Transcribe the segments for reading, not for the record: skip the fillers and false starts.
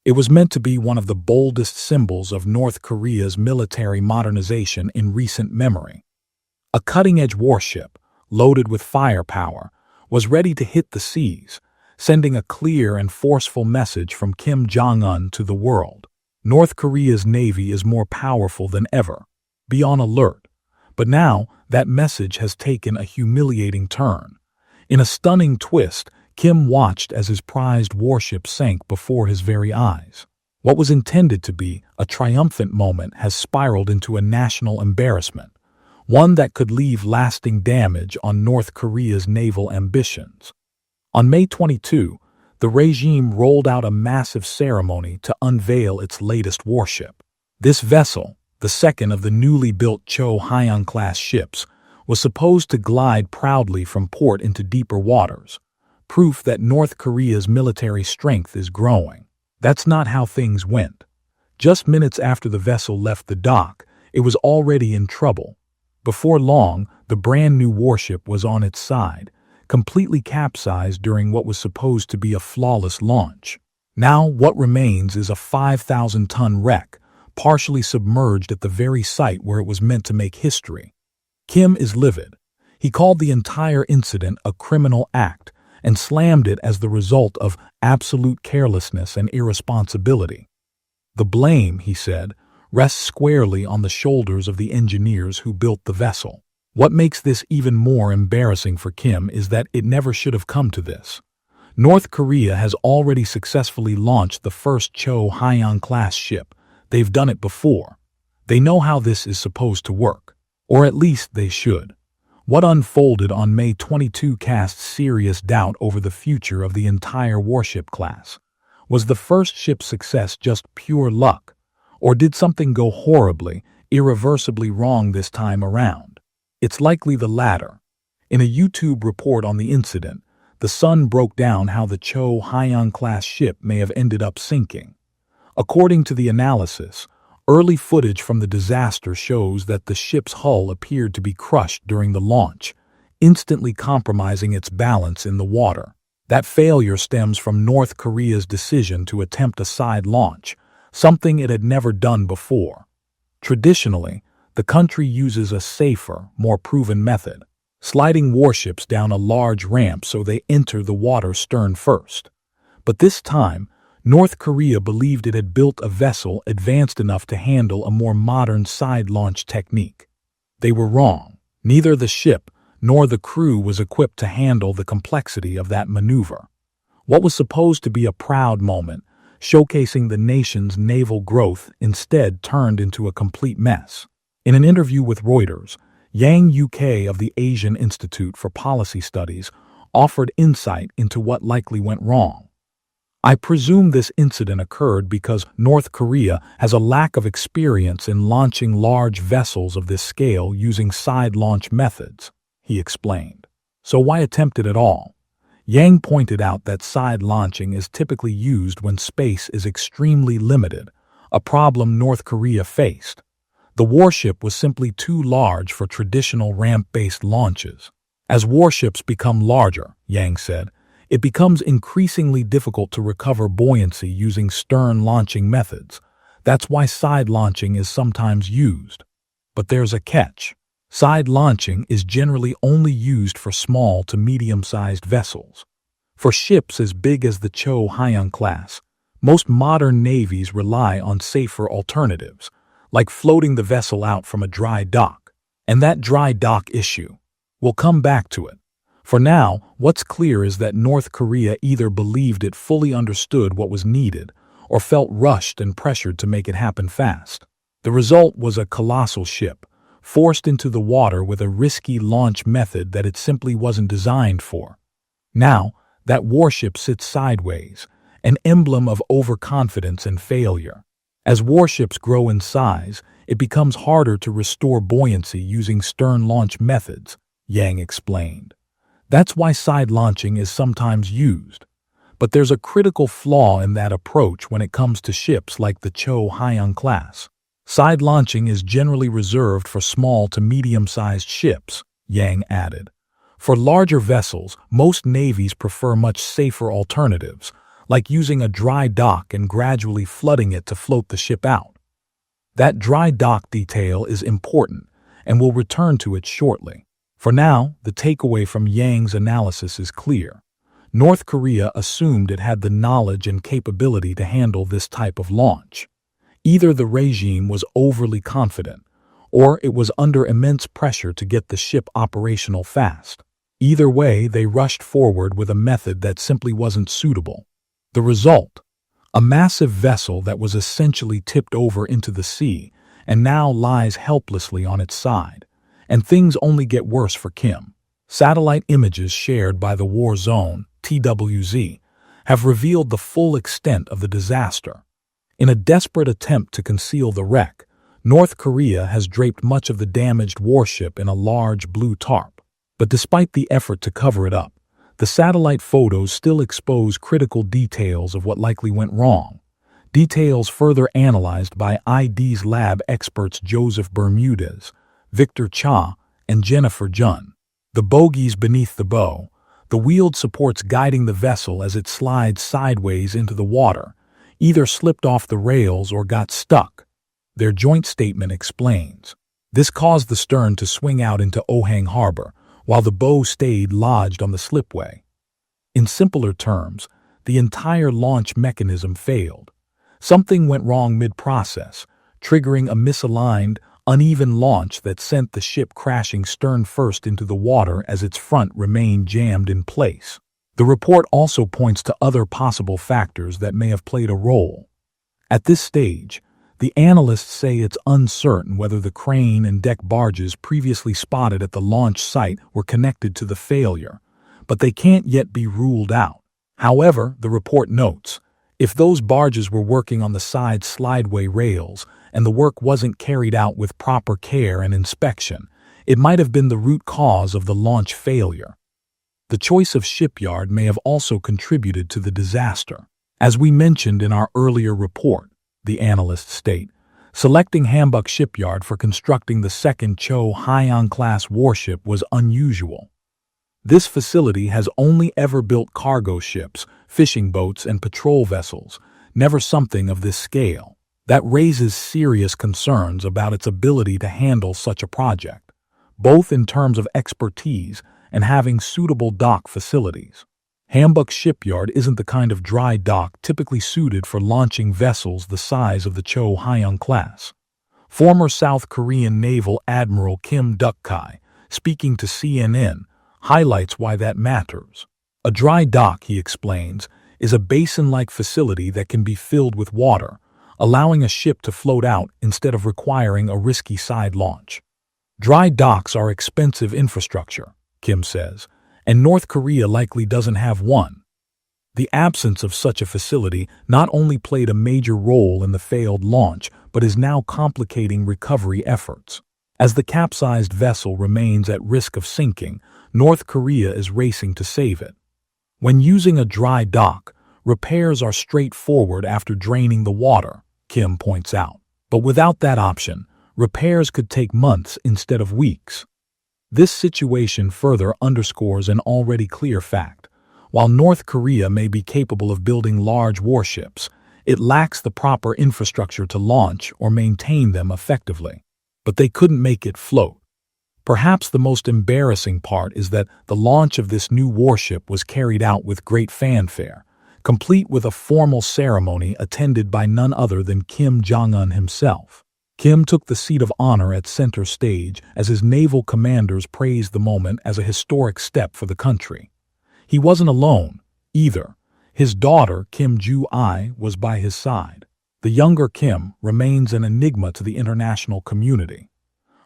It was meant to be one of the boldest symbols of North Korea's military modernization in recent memory. A cutting-edge warship, loaded with firepower, was ready to hit the seas, sending a clear and forceful message from Kim Jong-un to the world. North Korea's navy is more powerful than ever. Be on alert. But now, that message has taken a humiliating turn. In a stunning twist, Kim watched as his prized warship sank before his very eyes. What was intended to be a triumphant moment has spiraled into a national embarrassment, one that could leave lasting damage on North Korea's naval ambitions. On May 22, the regime rolled out a massive ceremony to unveil its latest warship. This vessel, the second of the newly built Choe Hyon-class ships, was supposed to glide proudly from port into deeper waters, proof that North Korea's military strength is growing. That's not how things went. Just minutes after the vessel left the dock, it was already in trouble. Before long, the brand-new warship was on its side, completely capsized during what was supposed to be a flawless launch. Now, what remains is a 5,000-ton wreck, partially submerged at the very site where it was meant to make history. Kim is livid. He called the entire incident a criminal act and slammed it as the result of absolute carelessness and irresponsibility. The blame, he said, rests squarely on the shoulders of the engineers who built the vessel. What makes this even more embarrassing for Kim is that it never should have come to this. North Korea has already successfully launched the first Choe Hyon-class ship. They've done it before. They know how this is supposed to work. Or at least they should. What unfolded on May 22 cast serious doubt over the future of the entire warship class. Was the first ship's success just pure luck? Or did something go horribly, irreversibly wrong this time around? It's likely the latter. In a YouTube report on the incident, The Sun broke down how the Choe Hyon-class ship may have ended up sinking. According to the analysis, early footage from the disaster shows that the ship's hull appeared to be crushed during the launch, instantly compromising its balance in the water. That failure stems from North Korea's decision to attempt a side launch, something it had never done before. Traditionally, the country uses a safer, more proven method, sliding warships down a large ramp so they enter the water stern first. But this time, North Korea believed it had built a vessel advanced enough to handle a more modern side launch technique. They were wrong. Neither the ship nor the crew was equipped to handle the complexity of that maneuver. What was supposed to be a proud moment, showcasing the nation's naval growth, instead turned into a complete mess. In an interview with Reuters, Yang UK of the Asian Institute for Policy Studies offered insight into what likely went wrong. I presume this incident occurred because North Korea has a lack of experience in launching large vessels of this scale using side launch methods, he explained. So why attempt it at all? Yang pointed out that side launching is typically used when space is extremely limited, a problem North Korea faced. The warship was simply too large for traditional ramp-based launches. As warships become larger, Yang said, it becomes increasingly difficult to recover buoyancy using stern launching methods. That's why side launching is sometimes used. But there's a catch. Side launching is generally only used for small to medium-sized vessels. For ships as big as the Choe Hyon-class, most modern navies rely on safer alternatives, like floating the vessel out from a dry dock. And that dry dock issue, we'll come back to it. For now, what's clear is that North Korea either believed it fully understood what was needed or felt rushed and pressured to make it happen fast. The result was a colossal ship, forced into the water with a risky launch method that it simply wasn't designed for. Now, that warship sits sideways, an emblem of overconfidence and failure. As warships grow in size, it becomes harder to restore buoyancy using stern launch methods, Yang explained. That's why side launching is sometimes used. But there's a critical flaw in that approach when it comes to ships like the Choe Hyon-class. Side launching is generally reserved for small to medium-sized ships, Yang added. For larger vessels, most navies prefer much safer alternatives, like using a dry dock and gradually flooding it to float the ship out. That dry dock detail is important, and we'll return to it shortly. For now, the takeaway from Yang's analysis is clear. North Korea assumed it had the knowledge and capability to handle this type of launch. Either the regime was overly confident, or it was under immense pressure to get the ship operational fast. Either way, they rushed forward with a method that simply wasn't suitable. The result? A massive vessel that was essentially tipped over into the sea and now lies helplessly on its side. And things only get worse for Kim. Satellite images shared by the War Zone, TWZ, have revealed the full extent of the disaster. In a desperate attempt to conceal the wreck, North Korea has draped much of the damaged warship in a large blue tarp. But despite the effort to cover it up, the satellite photos still expose critical details of what likely went wrong. Details further analyzed by ID's lab experts Joseph Bermudez, Victor Cha, and Jennifer Jun. The bogies beneath the bow, the wheeled supports guiding the vessel as it slides sideways into the water, either slipped off the rails or got stuck. Their joint statement explains. This caused the stern to swing out into Ohang Harbor, while the bow stayed lodged on the slipway. In simpler terms, the entire launch mechanism failed. Something went wrong mid-process, triggering a misaligned, uneven launch that sent the ship crashing stern first into the water as its front remained jammed in place. The report also points to other possible factors that may have played a role. At this stage, the analysts say it's uncertain whether the crane and deck barges previously spotted at the launch site were connected to the failure, but they can't yet be ruled out. However, the report notes, if those barges were working on the side slideway rails and the work wasn't carried out with proper care and inspection, it might have been the root cause of the launch failure. The choice of shipyard may have also contributed to the disaster. As we mentioned in our earlier report, the analysts state, selecting Hamburg Shipyard for constructing the second Choe Hyon-class warship was unusual. This facility has only ever built cargo ships, fishing boats, and patrol vessels, never something of this scale. That raises serious concerns about its ability to handle such a project, both in terms of expertise and having suitable dock facilities. Hamburg Shipyard isn't the kind of dry dock typically suited for launching vessels the size of the Choe Hyon-class. Former South Korean Naval Admiral Kim Duk-kai, speaking to CNN, highlights why that matters. A dry dock, he explains, is a basin-like facility that can be filled with water, allowing a ship to float out instead of requiring a risky side launch. Dry docks are expensive infrastructure, Kim says, and North Korea likely doesn't have one. The absence of such a facility not only played a major role in the failed launch, but is now complicating recovery efforts. As the capsized vessel remains at risk of sinking, North Korea is racing to save it. When using a dry dock, repairs are straightforward after draining the water, Kim points out. But without that option, repairs could take months instead of weeks. This situation further underscores an already clear fact. While North Korea may be capable of building large warships, it lacks the proper infrastructure to launch or maintain them effectively. But they couldn't make it float. Perhaps the most embarrassing part is that the launch of this new warship was carried out with great fanfare, complete with a formal ceremony attended by none other than Kim Jong-un himself. Kim took the seat of honor at center stage as his naval commanders praised the moment as a historic step for the country. He wasn't alone, either. His daughter, Kim Joo-I, was by his side. The younger Kim remains an enigma to the international community.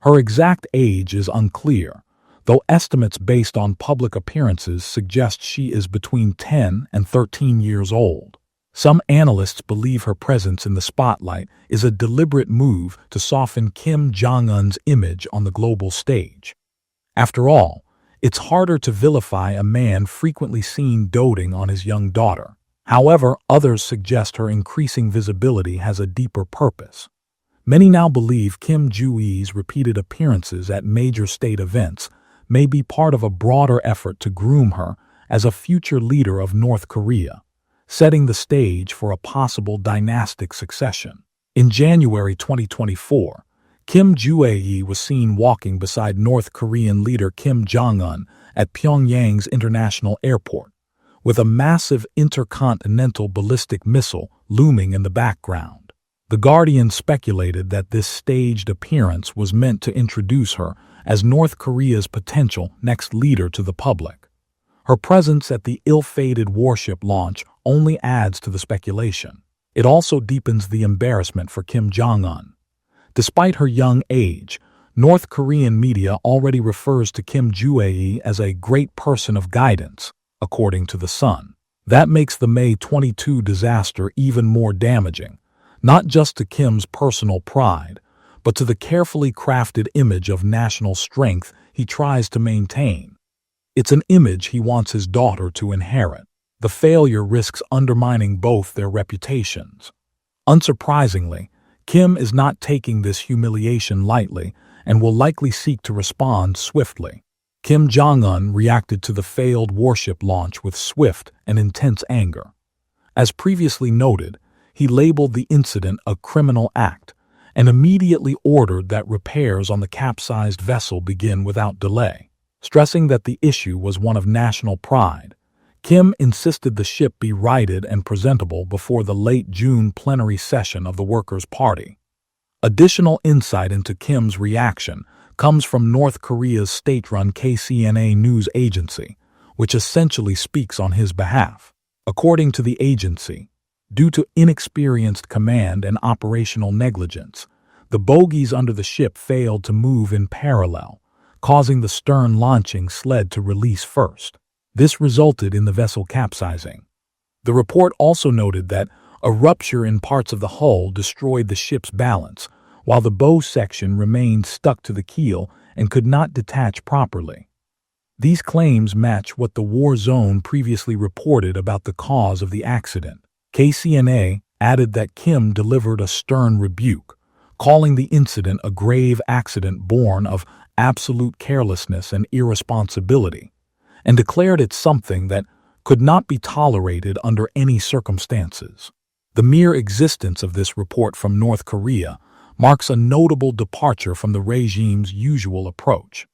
Her exact age is unclear, though estimates based on public appearances suggest she is between 10 and 13 years old. Some analysts believe her presence in the spotlight is a deliberate move to soften Kim Jong-un's image on the global stage. After all, it's harder to vilify a man frequently seen doting on his young daughter. However, others suggest her increasing visibility has a deeper purpose. Many now believe Kim Joo-i's repeated appearances at major state events may be part of a broader effort to groom her as a future leader of North Korea. setting the stage for a possible dynastic succession. In January 2024, Kim Joo-hee was seen walking beside North Korean leader Kim Jong-un at Pyongyang's international airport, with a massive intercontinental ballistic missile looming in the background. The Guardian speculated that this staged appearance was meant to introduce her as North Korea's potential next leader to the public. Her presence at the ill-fated Warship launch only adds to the speculation. It also deepens the embarrassment for Kim Jong-un. Despite her young age, North Korean media already refers to Kim Joo-hee as a great person of guidance, according to The Sun. That makes the May 22 disaster even more damaging, not just to Kim's personal pride, but to the carefully crafted image of national strength he tries to maintain. It's an image he wants his daughter to inherit. The failure risks undermining both their reputations. Unsurprisingly, Kim is not taking this humiliation lightly and will likely seek to respond swiftly. Kim Jong-un reacted to the failed Warship launch with swift and intense anger. As previously noted, he labeled the incident a criminal act and immediately ordered that repairs on the capsized vessel begin without delay. Stressing that the issue was one of national pride, Kim insisted the ship be righted and presentable before the late June plenary session of the Workers' Party. Additional insight into Kim's reaction comes from North Korea's state-run KCNA news agency, which essentially speaks on his behalf. According to the agency, due to inexperienced command and operational negligence, the bogies under the ship failed to move in parallel, causing the stern launching sled to release first. This resulted in the vessel capsizing. The report also noted that a rupture in parts of the hull destroyed the ship's balance, while the bow section remained stuck to the keel and could not detach properly. These claims match what the war zone previously reported about the cause of the accident. KCNA added that Kim delivered a stern rebuke, calling the incident a grave accident born of absolute carelessness and irresponsibility, and declared it something that could not be tolerated under any circumstances. The mere existence of this report from North Korea marks a notable departure from the regime's usual approach.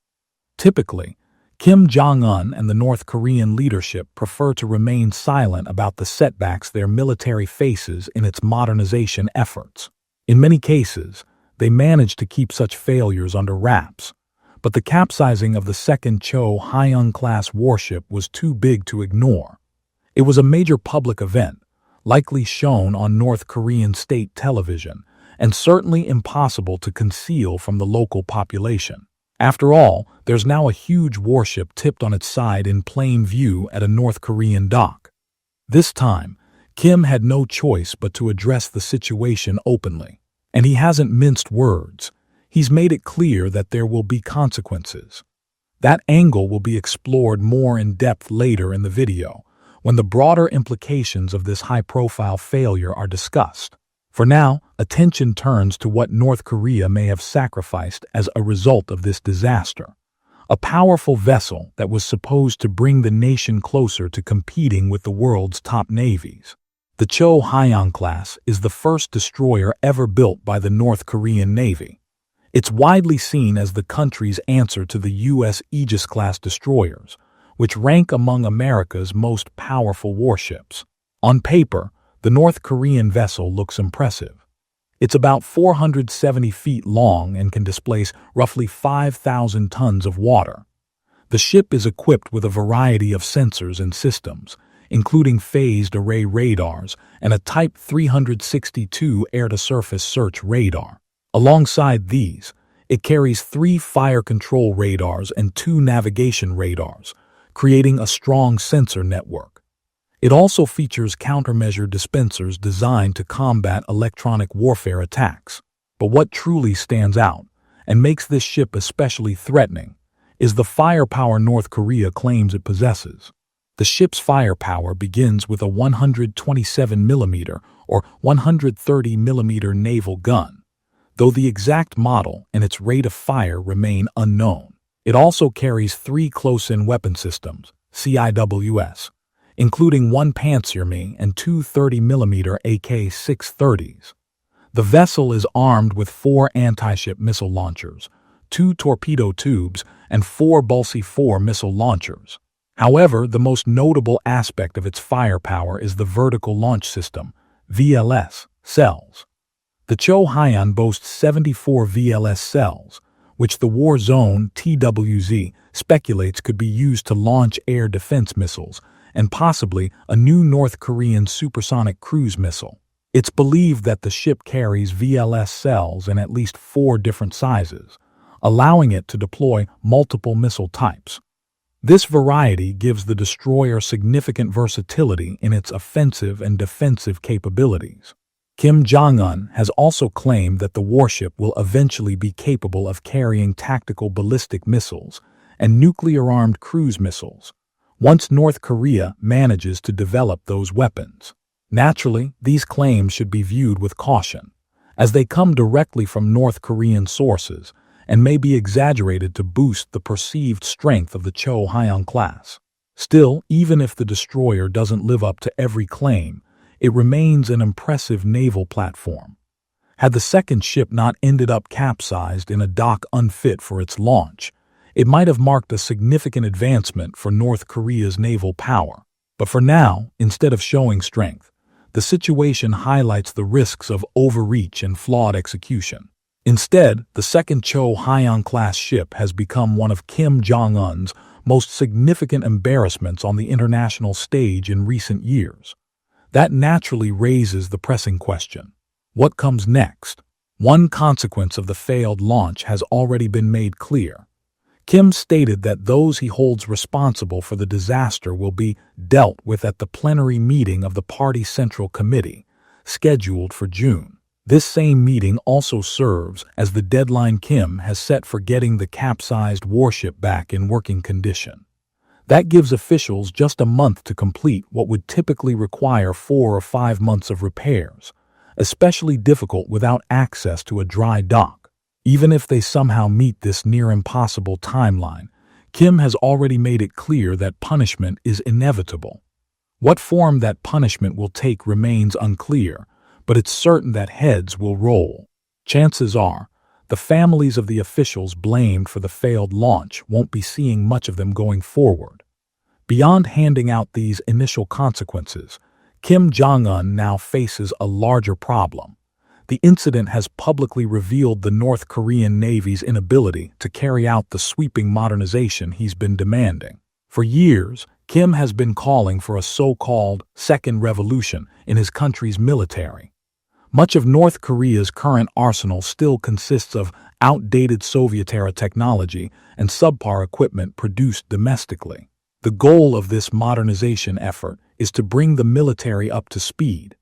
Typically, Kim Jong-un and the North Korean leadership prefer to remain silent about the setbacks their military faces in its modernization efforts. In many cases, they manage to keep such failures under wraps, but the capsizing of the second Choe Hyon-class warship was too big to ignore. It was a major public event, likely shown on North Korean state television, and certainly impossible to conceal from the local population. After all, there's now a huge warship tipped on its side in plain view at a North Korean dock. This time, Kim had no choice but to address the situation openly. And he hasn't minced words. He's made it clear that there will be consequences. That angle will be explored more in depth later in the video, when the broader implications of this high-profile failure are discussed. For now, attention turns to what North Korea may have sacrificed as a result of this disaster. A powerful vessel that was supposed to bring the nation closer to competing with the world's top navies. The Choe Hyon-class is the first destroyer ever built by the North Korean Navy. It's widely seen as the country's answer to the U.S. Aegis-class destroyers, which rank among America's most powerful warships. On paper, the North Korean vessel looks impressive. It's about 470 feet long and can displace roughly 5,000 tons of water. The ship is equipped with a variety of sensors and systems, including phased array radars and a Type 362 air-to-surface search radar. Alongside these, it carries 3 fire control radars and 2 navigation radars, creating a strong sensor network. It also features countermeasure dispensers designed to combat electronic warfare attacks. But what truly stands out, and makes this ship especially threatening, is the firepower North Korea claims it possesses. The ship's firepower begins with a 127mm or 130mm naval gun, though the exact model and its rate of fire remain unknown. It also carries 3 close-in weapon systems, CIWS, including one Panzerme and two 30mm AK-630s. The vessel is armed with 4 anti-ship missile launchers, 2 torpedo tubes, and 4 Bulsi-4 missile launchers. However, the most notable aspect of its firepower is the vertical launch system, VLS, cells. The Choe Hyon boasts 74 VLS cells, which the War Zone (TWZ) speculates could be used to launch air defense missiles and possibly a new North Korean supersonic cruise missile. It's believed that the ship carries VLS cells in at least 4 different sizes, allowing it to deploy multiple missile types. This variety gives the destroyer significant versatility in its offensive and defensive capabilities. Kim Jong-un has also claimed that the warship will eventually be capable of carrying tactical ballistic missiles and nuclear-armed cruise missiles, once North Korea manages to develop those weapons. Naturally, these claims should be viewed with caution, as they come directly from North Korean sources and may be exaggerated to boost the perceived strength of the Choe Hyon-class. Still, even if the destroyer doesn't live up to every claim, it remains an impressive naval platform. Had the second ship not ended up capsized in a dock unfit for its launch, it might have marked a significant advancement for North Korea's naval power. But for now, instead of showing strength, the situation highlights the risks of overreach and flawed execution. Instead, the second Choe Hyon-class ship has become one of Kim Jong-un's most significant embarrassments on the international stage in recent years. That naturally raises the pressing question: what comes next? One consequence of the failed launch has already been made clear. Kim stated that those he holds responsible for the disaster will be dealt with at the plenary meeting of the Party Central Committee, scheduled for June. This same meeting also serves as the deadline Kim has set for getting the capsized warship back in working condition. That gives officials just a month to complete what would typically require 4 or 5 months of repairs, especially difficult without access to a dry dock. Even if they somehow meet this near-impossible timeline, Kim has already made it clear that punishment is inevitable. What form that punishment will take remains unclear, but it's certain that heads will roll. Chances are, the families of the officials blamed for the failed launch won't be seeing much of them going forward. Beyond handing out these initial consequences, Kim Jong-un now faces a larger problem. The incident has publicly revealed the North Korean Navy's inability to carry out the sweeping modernization he's been demanding. For years, Kim has been calling for a so-called second revolution in his country's military. Much of North Korea's current arsenal still consists of outdated Soviet-era technology and subpar equipment produced domestically. The goal of this modernization effort is to bring the military up to speed,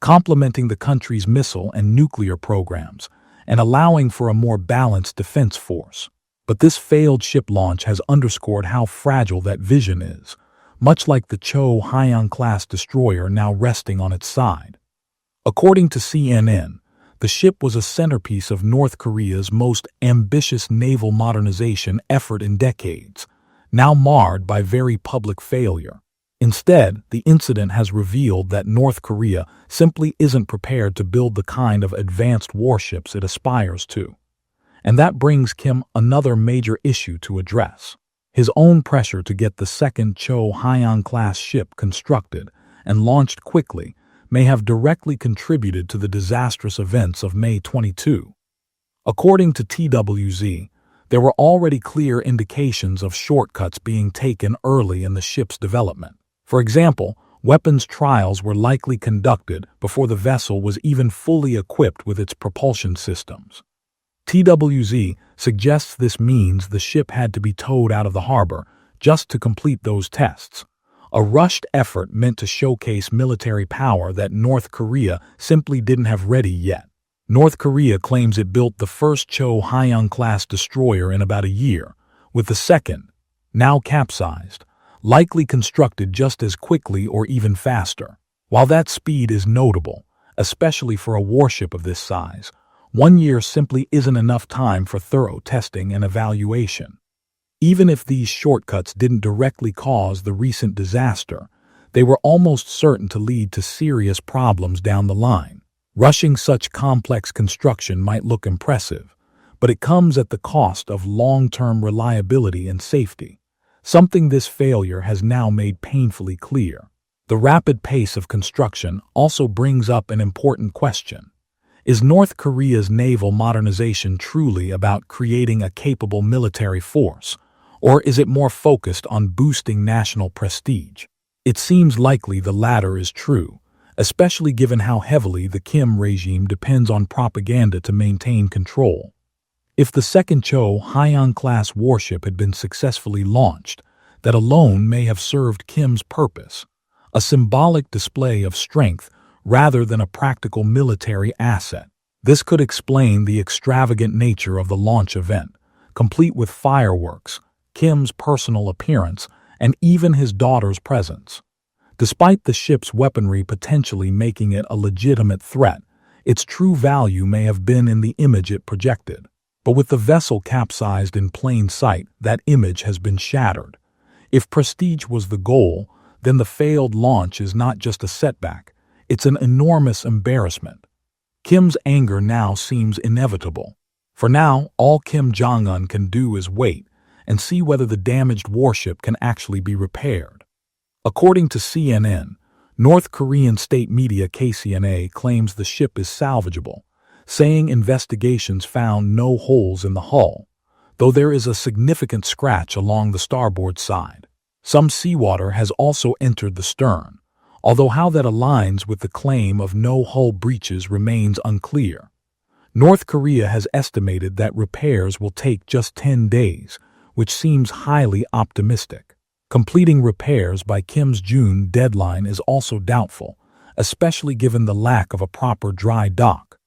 complementing the country's missile and nuclear programs, and allowing for a more balanced defense force. But this failed ship launch has underscored how fragile that vision is, much like the Choe Hyon-class destroyer now resting on its side. According to CNN, the ship was a centerpiece of North Korea's most ambitious naval modernization effort in decades, now marred by very public failure. Instead, the incident has revealed that North Korea simply isn't prepared to build the kind of advanced warships it aspires to. And that brings Kim another major issue to address: his own pressure to get the second Choe Hyon-class ship constructed and launched quickly may have directly contributed to the disastrous events of May 22. According to TWZ, there were already clear indications of shortcuts being taken early in the ship's development. For example, weapons trials were likely conducted before the vessel was even fully equipped with its propulsion systems. TWZ suggests this means the ship had to be towed out of the harbor just to complete those tests, a rushed effort meant to showcase military power that North Korea simply didn't have ready yet. North Korea claims it built the first Choe Hyon-class destroyer in about a year, with the second, now capsized, likely constructed just as quickly or even faster. While that speed is notable, especially for a warship of this size, 1 year simply isn't enough time for thorough testing and evaluation. Even if these shortcuts didn't directly cause the recent disaster, they were almost certain to lead to serious problems down the line. Rushing such complex construction might look impressive, but it comes at the cost of long-term reliability and safety, something this failure has now made painfully clear. The rapid pace of construction also brings up an important question. Is North Korea's naval modernization truly about creating a capable military force, or is it more focused on boosting national prestige? It seems likely the latter is true, especially given how heavily the Kim regime depends on propaganda to maintain control. If the second Choe Hyon-class warship had been successfully launched, that alone may have served Kim's purpose, a symbolic display of strength rather than a practical military asset. This could explain the extravagant nature of the launch event, complete with fireworks, Kim's personal appearance, and even his daughter's presence. Despite the ship's weaponry potentially making it a legitimate threat, its true value may have been in the image it projected. But with the vessel capsized in plain sight, that image has been shattered. If prestige was the goal, then the failed launch is not just a setback, it's an enormous embarrassment. Kim's anger now seems inevitable. For now, all Kim Jong-un can do is wait and see whether the damaged warship can actually be repaired. According to CNN, North Korean state media KCNA claims the ship is salvageable, saying investigations found no holes in the hull, though there is a significant scratch along the starboard side. Some seawater has also entered the stern, although how that aligns with the claim of no hull breaches remains unclear. North Korea has estimated that repairs will take just 10 days, which seems highly optimistic. Completing repairs by Kim's June deadline is also doubtful, especially given the lack of a proper dry dock.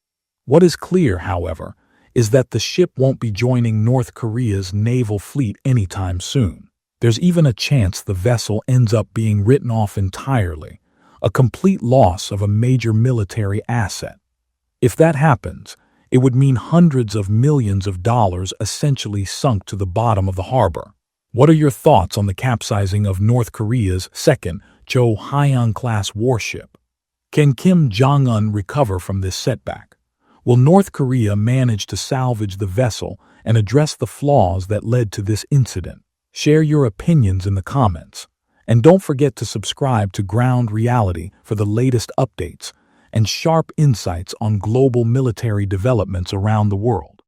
What is clear, however, is that the ship won't be joining North Korea's naval fleet anytime soon. There's even a chance the vessel ends up being written off entirely, a complete loss of a major military asset. If that happens, it would mean hundreds of millions of dollars essentially sunk to the bottom of the harbor. What are your thoughts on the capsizing of North Korea's second Choe Hyon-class warship? Can Kim Jong-un recover from this setback? Will North Korea manage to salvage the vessel and address the flaws that led to this incident? Share your opinions in the comments. And don't forget to subscribe to Ground Reality for the latest updates and sharp insights on global military developments around the world.